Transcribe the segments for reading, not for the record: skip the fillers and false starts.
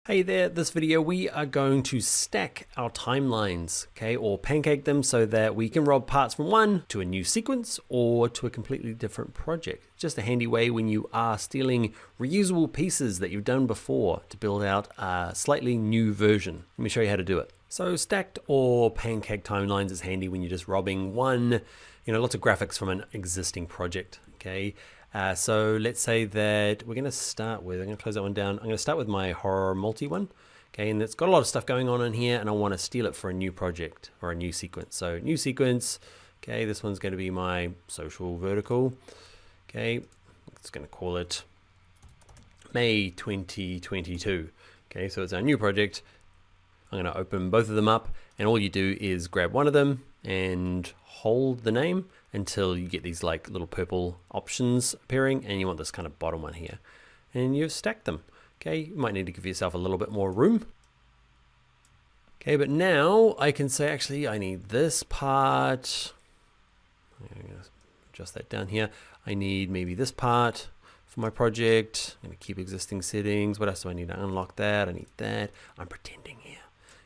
Hey there, this video we are going to stack our timelines, okay, or pancake them so that we can rob parts from one to a new sequence or to a completely different project. Just a handy way when you are stealing reusable pieces that you've done before to build out a slightly new version. Let me show you how to do it. So stacked or pancake timelines is handy when you're just robbing one, lots of graphics from an existing project, okay? So let's say that we're going to start with, I'm going to close that one down. I'm going to start with my horror multi one. Okay, and it's got a lot of stuff going on in here and I want to steal it for a new project or a new sequence. So new sequence, okay, this one's going to be my social vertical. Okay, it's going to call it May 2022. Okay, so it's our new project. I'm going to open both of them up and all you do is grab one of them and hold the name until you get these like little purple options appearing, and you want this kind of bottom one here. And you've stacked them. Okay, you might need to give yourself a little bit more room. Okay, but now I can say, actually, I need this part. I'm going to adjust that down here. I need maybe this part for my project. I'm going to keep existing settings. What else do I need to unlock that? I need that. I'm pretending here.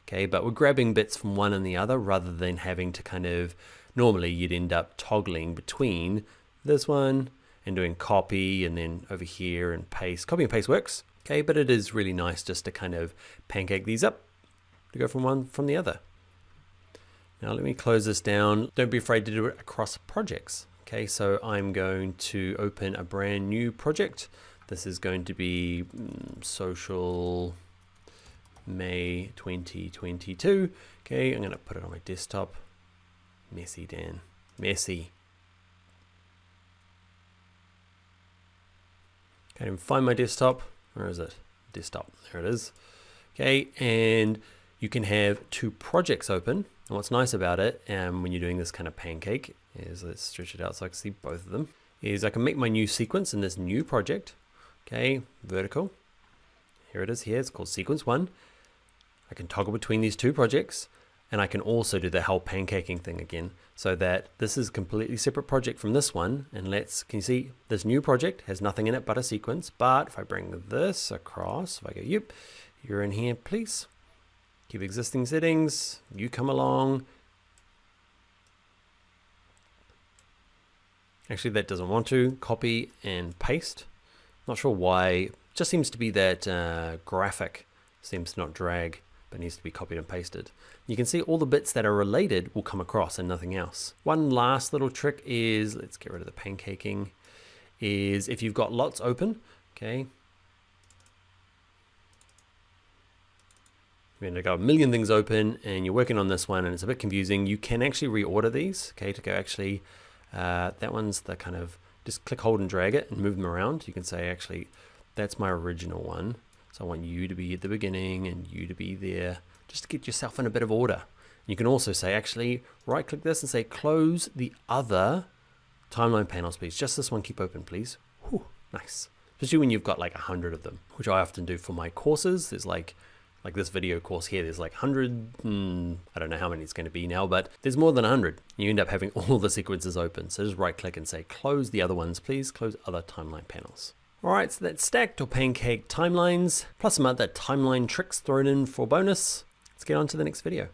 Okay, but we're grabbing bits from one and the other rather than having to kind of, normally you'd end up toggling between this one and doing copy and then over here and paste. Copy and paste works, okay, but it is really nice just to kind of pancake these up to go from one from the other. Now let me close this down. Don't be afraid to do it across projects. Okay, so I'm going to open a brand new project. This is going to be social May 2022. Okay, I'm going to put it on my desktop. Messy, Dan. Messy. Okay, find my desktop. Where is it? Desktop. There it is. Okay, and you can have two projects open. And what's nice about it, when you're doing this kind of pancake, is let's stretch it out so I can see both of them, is I can make my new sequence in this new project. Okay, vertical. Here it is here. It's called sequence 1. I can toggle between these two projects. And I can also do the whole pancaking thing again, so that this is a completely separate project from this one. And can you see this new project has nothing in it but a sequence. But if I bring this across, if I go, yep, you're in here, please. Keep existing settings, you come along. Actually, that doesn't want to. Copy and paste. Not sure why. Just seems to be that graphic seems to not drag, but needs to be copied and pasted. You can see all the bits that are related will come across and nothing else. One last little trick is, let's get rid of the pancaking, is if you've got lots open, okay, you're gonna go a million things open and you're working on this one and it's a bit confusing, you can actually reorder these, okay, to go actually, that one's the kind of, just click, hold and drag it and move them around. You can say, actually, that's my original one. So I want you to be at the beginning and you to be there, just to get yourself in a bit of order. You can also say, actually, right click this and say, close the other timeline panels, please. Just this one, keep open, please. Whew, nice. Especially when you've got like 100 of them, which I often do for my courses. There's like this video course here, there's like 100, I don't know how many it's going to be now, but there's more than 100. You end up having all the sequences open. So just right click and say, close the other ones, please. Close other timeline panels. All right, so that's stacked or pancake timelines, plus some other timeline tricks thrown in for bonus. Let's get on to the next video.